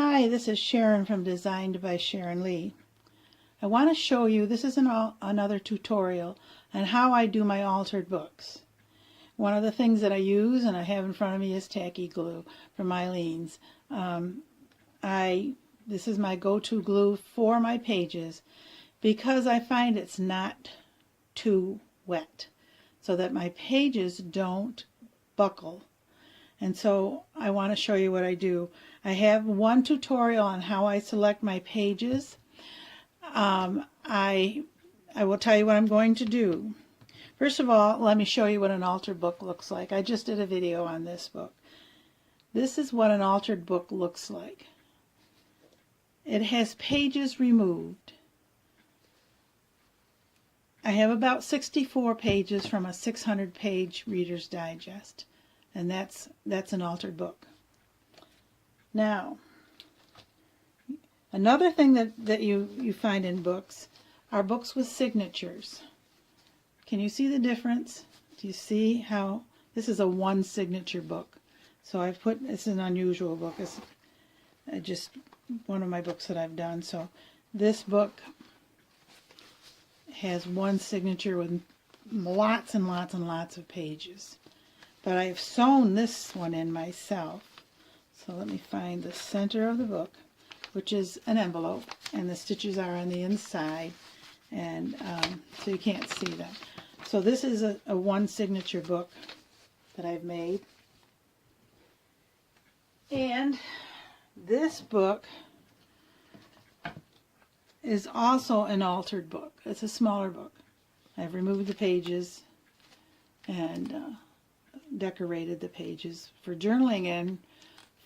Hi, this is Sharon from Designed by Sharon Lee. I want to show you, this is another tutorial on how I do my altered books. One of the things that I use, and I have in front of me, is tacky glue from Eileen's. This is my go-to glue for my pages because I find it's not too wet so that my pages don't buckle. And so I want to show you what I do. I have one tutorial on how I select my pages. I will tell you what I'm going to do. First of all, let me show you what an altered book looks like. I just did a video on this book. This is what an altered book looks like. It has pages removed. I have about 64 pages from a 600-page Reader's Digest. And that's an altered book. Now, another thing that you find in books are books with signatures. Can you see the difference? Do you see how this is a one signature book? So I've put, it's an unusual book. It's just one of my books that I've done. So this book has one signature with lots and lots and lots of pages. But I've sewn this one in myself. So let me find the center of the book, which is an envelope, and the stitches are on the inside, and so you can't see them. So this is a one signature book that I've made. And this book is also an altered book. It's a smaller book. I've removed the pages and decorated the pages for journaling and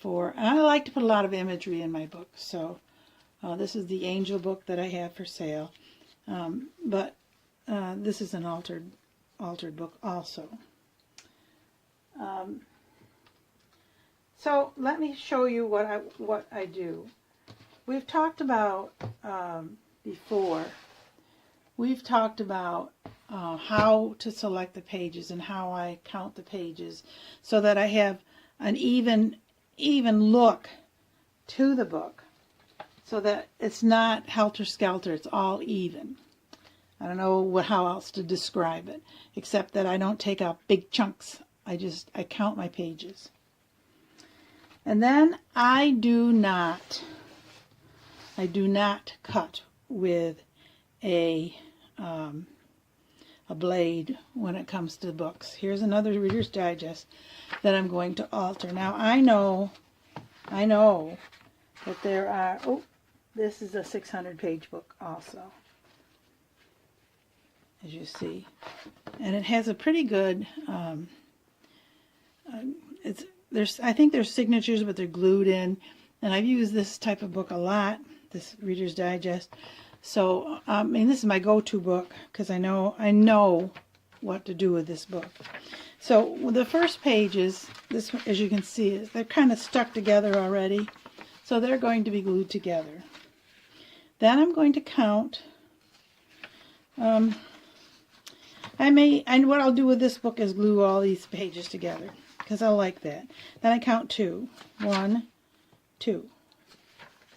I like to put a lot of imagery in my books. So this is the angel book that I have for sale, but this is an altered book also. So let me show you what I do. We've talked about before. We've talked about how to select the pages and how I count the pages so that I have an even look to the book, so that it's not helter-skelter, it's all even. I don't know how else to describe it, except that I don't take out big chunks. I count my pages. And then I do not cut with a blade when it comes to books. Here's another Reader's Digest that I'm going to alter. Now I know that there are, this is a 600-page book also, as you see. And it has a pretty good, I think there's signatures, but they're glued in. And I've used this type of book a lot, this Reader's Digest. So, this is my go-to book because I know what to do with this book. So the first pages, this, as you can see, they're kind of stuck together already. So they're going to be glued together. Then I'm going to count. And what I'll do with this book is glue all these pages together because I like that. Then I count 2. 1, 2.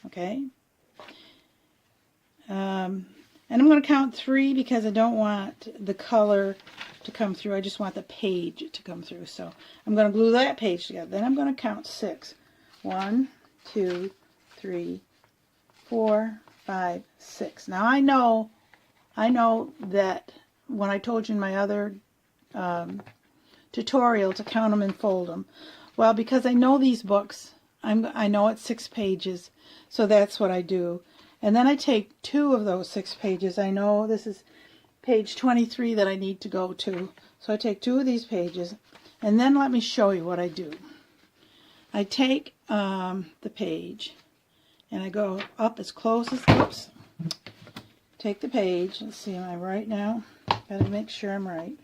Okay. And I'm going to count 3 because I don't want the color to come through. I just want the page to come through. So I'm going to glue that page together. Then I'm going to count 6. 1, 2, 3, 4, 5, 6. Now I know that when I told you in my other tutorial to count them and fold them, well, because I know these books, I know it's 6 pages, so that's what I do. And then I take 2 of those 6 pages. I know this is page 23 that I need to go to. So I take 2 of these pages, and then let me show you what I do. I take the page, and I go up as close as, take the page. Let's see, am I right now? Got to make sure I'm right.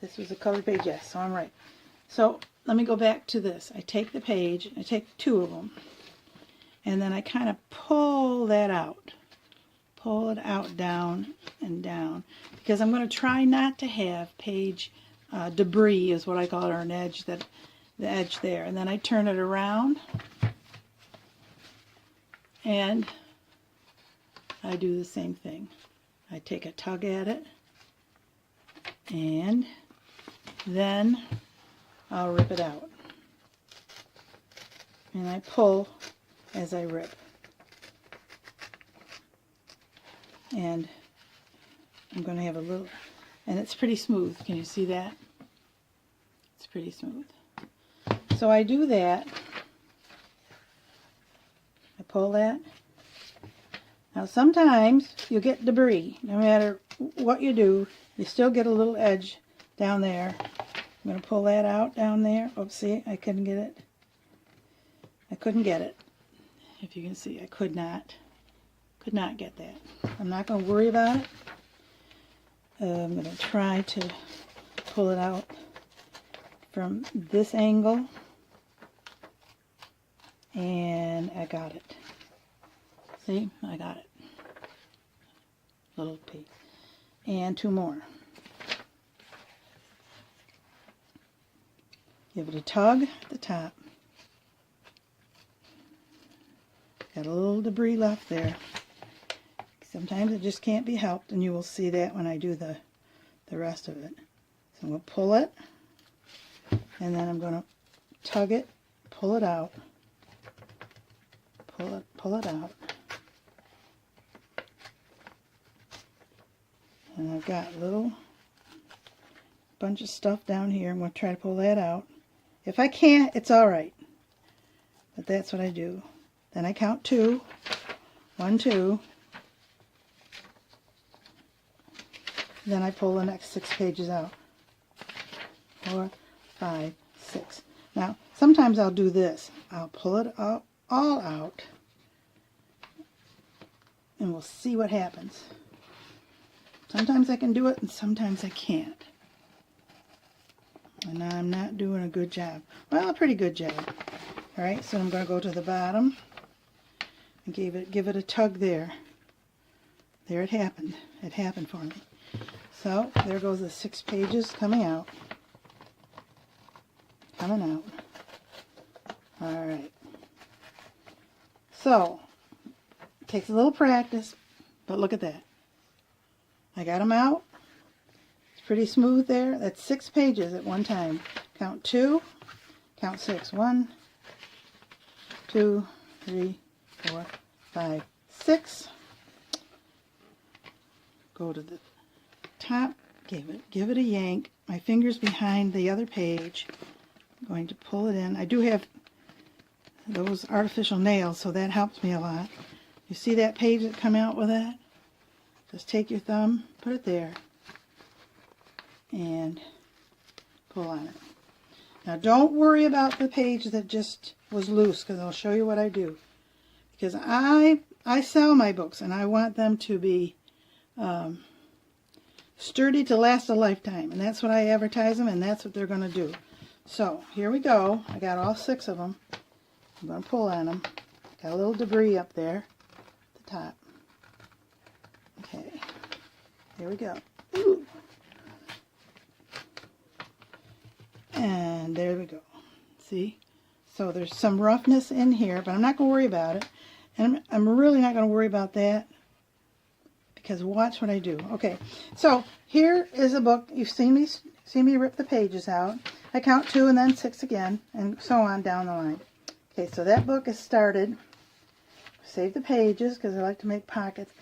This was a colored page, yes, so I'm right. So let me go back to this. I take the page, I take 2 of them, and then I kind of pull that out. Pull it out, down and down, because I'm going to try not to have page debris is what I call it, or an edge, the edge there. And then I turn it around and I do the same thing. I take a tug at it and then I'll rip it out. And I pull as I rip. And I'm going to have a little, and it's pretty smooth. Can you see that? It's pretty smooth. So I do that. I pull that. Now sometimes you get debris. No matter what you do, you still get a little edge down there. I'm going to pull that out down there. Oh, see, I couldn't get it. I couldn't get it. If you can see, I could not get that. I'm not going to worry about it. I'm going to try to pull it out from this angle. And I got it. See, I got it. Little piece. And two more. Give it a tug at the top. Got a little debris left there. Sometimes it just can't be helped, and you will see that when I do the rest of it. So I'm going to pull it, and then I'm going to tug it, pull it out, pull it out. And I've got a little bunch of stuff down here. I'm going to try to pull that out. If I can't, it's all right. But that's what I do. Then I count 2. 1, 2. Then I pull the next 6 pages out. 4, 5, 6. Now, sometimes I'll do this. I'll pull it all out, and we'll see what happens. Sometimes I can do it, and sometimes I can't. And I'm not doing a good job. Well, a pretty good job. All right, so I'm going to go to the bottom and give it a tug there. There it happened. It happened for me. So there goes the 6 pages coming out. Coming out. All right. So it takes a little practice, but look at that. I got them out. It's pretty smooth there. That's 6 pages at one time. Count 2. Count 6. 1, 2, 3, 4, 5, 6. Go to the top, give it a yank. My finger's behind the other page. I'm going to pull it in. I do have those artificial nails, so that helps me a lot. You see that page that come out with that? Just take your thumb, put it there, and pull on it. Now don't worry about the page that just was loose, because I'll show you what I do. Because I sell my books, and I want them to be sturdy to last a lifetime, and that's what I advertise them, and that's what they're going to do. So here we go. I got all 6 of them. I'm going to pull on them. Got a little debris up there at the top. Okay, here we go. Ooh. And there we go. See? So there's some roughness in here, but I'm not going to worry about it. And I'm really not going to worry about that, because watch what I do. Okay, so here is a book. You've seen me rip the pages out. I count 2 and then 6 again, and so on down the line. Okay, so that book is started. Save the pages, because I like to make pockets.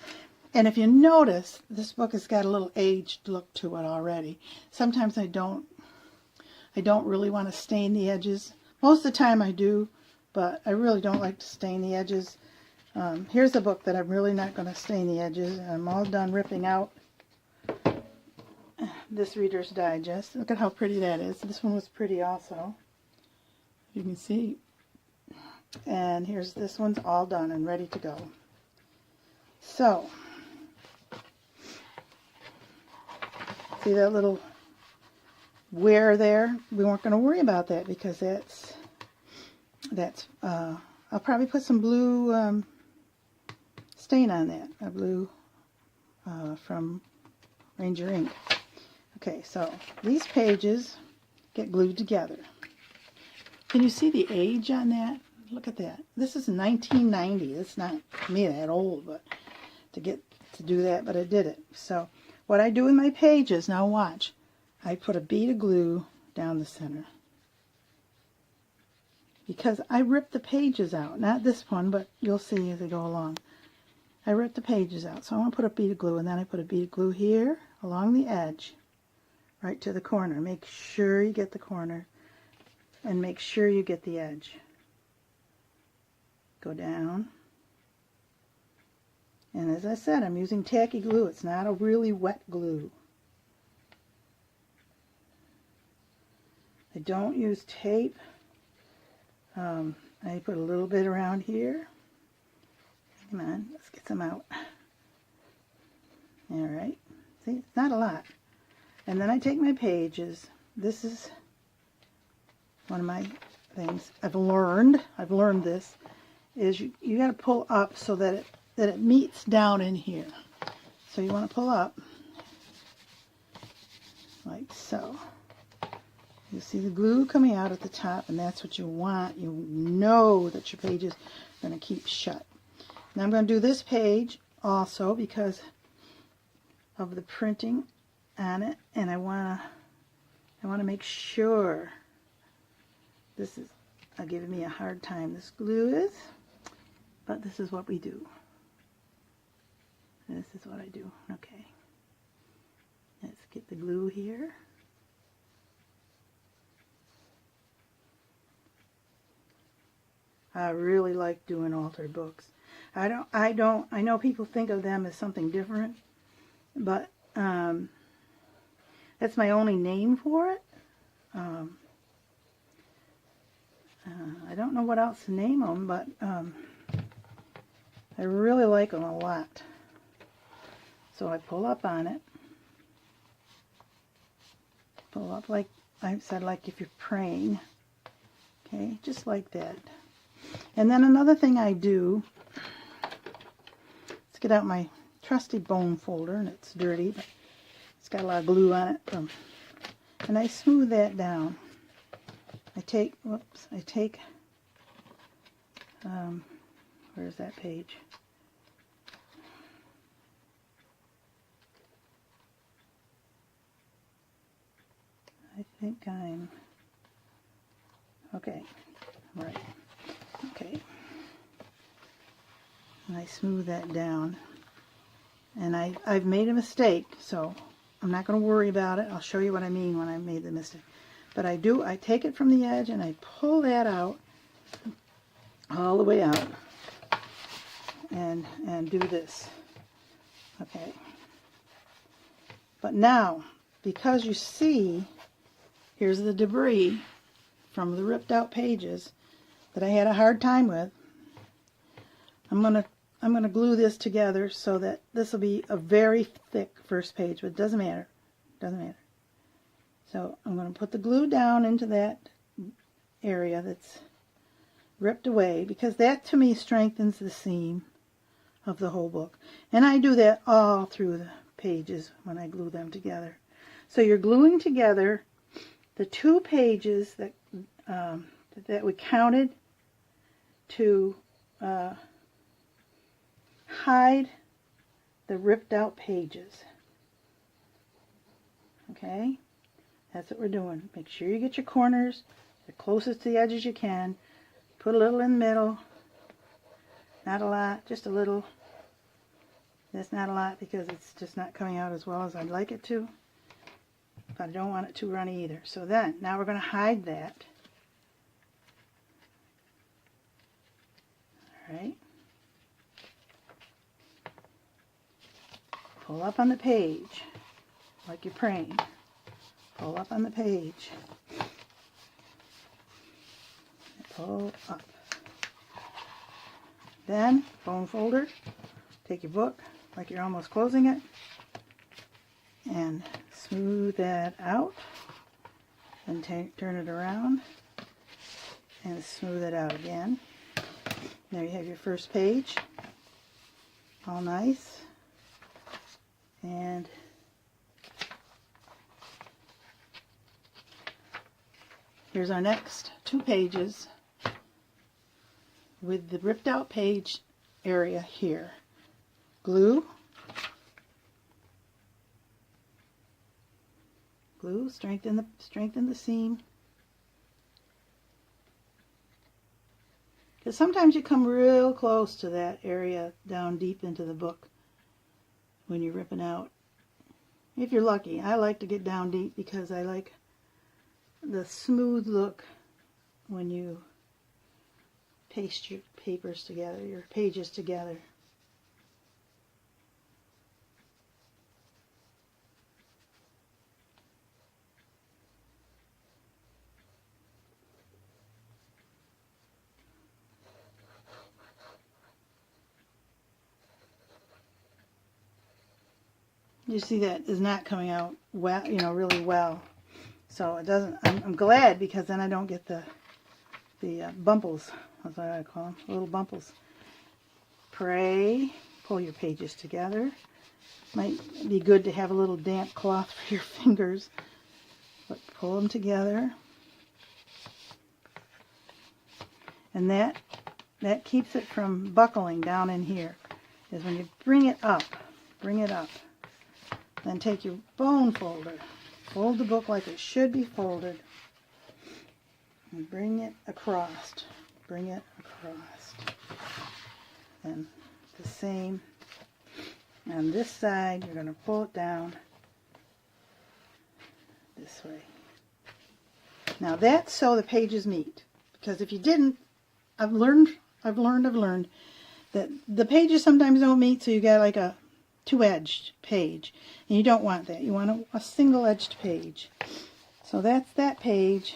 And if you notice, this book has got a little aged look to it already. Sometimes I don't really want to stain the edges. Most of the time I do, but I really don't like to stain the edges. Here's a book that I'm really not going to stain the edges. I'm all done ripping out this Reader's Digest. Look at how pretty that is. This one was pretty also. You can see. And here's this one's all done and ready to go. So, see that little wear there? We weren't going to worry about that, because that's I'll probably put some blue stain on that, a blue from Ranger ink. Okay, so these pages get glued together. Can you see the age on that? Look at that. This is 1990. It's not me that old, but to do that, but I did it. So what I do with my pages, now watch, I put a bead of glue down the center. Because I ripped the pages out. Not this one, but you'll see as I go along. I ripped the pages out. So I want to put a bead of glue, and then I put a bead of glue here along the edge, right to the corner. Make sure you get the corner, and make sure you get the edge. Go down. And as I said, I'm using tacky glue. It's not a really wet glue. I don't use tape. I put a little bit around here. Come on, let's get some out. Alright, see, it's not a lot. And then I take my pages. This is one of my things I've learned this, is you got to pull up so that it meets down in here. So you want to pull up like so. You see the glue coming out at the top, and that's what you want. You know that your page is going to keep shut. Now I'm going to do this page also because of the printing on it, and I want to make sure this is giving me a hard time. This glue is, but this is what we do. This is what I do. Okay. Let's get the glue here. I really like doing altered books. I know people think of them as something different, but that's my only name for it. I don't know what else to name them, but I really like them a lot. So I pull up on it. Pull up like I said, like if you're praying. Okay, just like that. And then another thing I do, let's get out my trusty bone folder, and it's dirty, but it's got a lot of glue on it. And I smooth that down. I take, where's that page? I think I'm, okay, right. Okay, and I smooth that down, and I've made a mistake, so I'm not going to worry about it. I'll show you what I mean when I made the mistake. But I take it from the edge and I pull that out all the way out and do this. Okay, but now, because you see, here's the debris from the ripped out pages that I had a hard time with. I'm gonna glue this together so that this will be a very thick first page, but it doesn't matter. Doesn't matter. So I'm gonna put the glue down into that area that's ripped away, because that to me strengthens the seam of the whole book. And I do that all through the pages when I glue them together. So you're gluing together the two pages that we counted to hide the ripped out pages. Okay, that's what we're doing. Make sure you get your corners the closest to the edge as you can. Put a little in the middle. Not a lot, just a little. That's not a lot because it's just not coming out as well as I'd like it to. But I don't want it too runny either. So then, now we're going to hide that. Alright. Pull up on the page, like you're praying. Pull up on the page. Pull up. Then, bone folder, take your book, like you're almost closing it, and smooth that out, and turn it around, and smooth it out again. There you have your first page, all nice, and Here's our next 2 pages with the ripped out page area here. Glue, strengthen the seam. Because sometimes you come real close to that area down deep into the book when you're ripping out. If you're lucky. I like to get down deep because I like the smooth look when you paste your papers together, your pages together. You see that is not coming out well, really well. So it doesn't. I'm glad, because then I don't get the bumples. That's what I call them, little bumples. Pray. Pull your pages together. Might be good to have a little damp cloth for your fingers, but pull them together. And that keeps it from buckling down in here. Is when you bring it up. Then take your bone folder, fold the book like it should be folded, and bring it across. And the same on this side, you're going to pull it down this way. Now that's so the pages meet, because if you didn't, I've learned that the pages sometimes don't meet, so you got like a 2-edged page, and you don't want that. You want a single-edged page. So that's that page.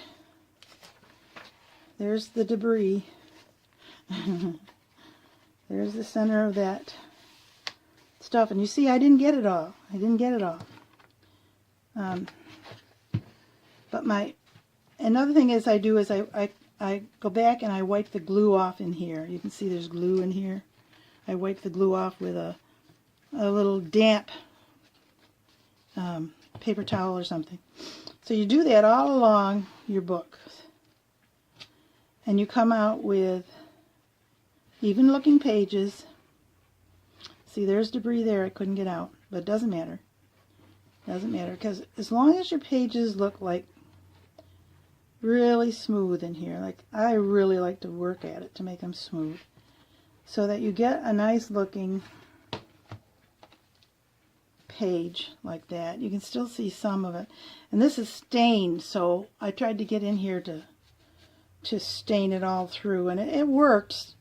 There's the debris. There's the center of that stuff, and you see I didn't get it all. But another thing is I go back and I wipe the glue off in here. You can see there's glue in here. I wipe the glue off with a little damp paper towel or something. So you do that all along your book, and you come out with even looking pages. See, there's debris there I couldn't get out, but it doesn't matter. Because as long as your pages look like really smooth in here, like I really like to work at it to make them smooth, so that you get a nice looking page like that. You can still see some of it, and this is stained, so I tried to get in here to stain it all through, and it works.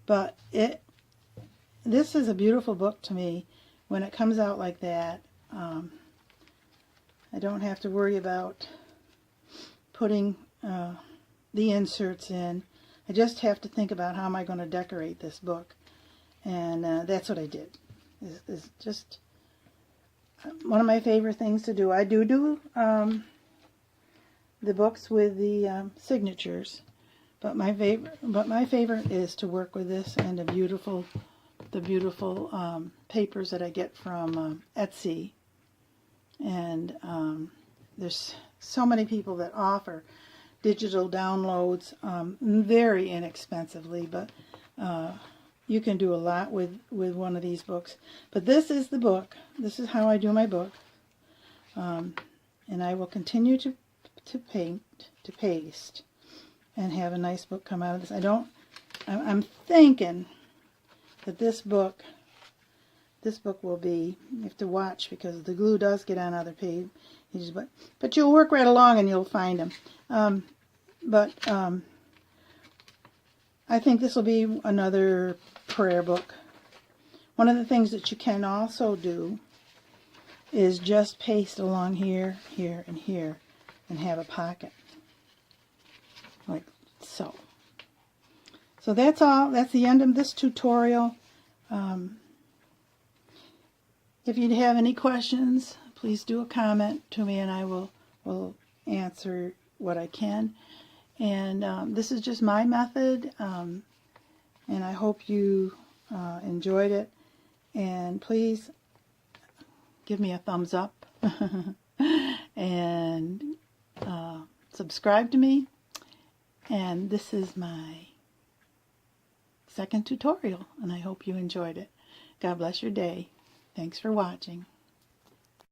But this is a beautiful book to me when it comes out like that. I don't have to worry about putting the inserts in. I just have to think about how am I going to decorate this book, and that's what I did. It's just one of my favorite things to do. I do the books with the signatures, but my favorite is to work with this and the beautiful papers that I get from Etsy. And there's so many people that offer digital downloads very inexpensively, but you can do a lot with one of these books. But this is the book. This is how I do my book. And I will continue to paste, and have a nice book come out of this. I'm thinking that this book will be, you have to watch because the glue does get on other pages, but you'll work right along and you'll find them. I think this will be another prayer book. One of the things that you can also do is just paste along here, here, and here, and have a pocket, like so. So that's all. That's the end of this tutorial. If you have any questions, please do a comment to me, and I will answer what I can. And this is just my method, and I hope you enjoyed it. And please give me a thumbs up and subscribe to me. And this is my second tutorial, and I hope you enjoyed it. God bless your day. Thanks for watching.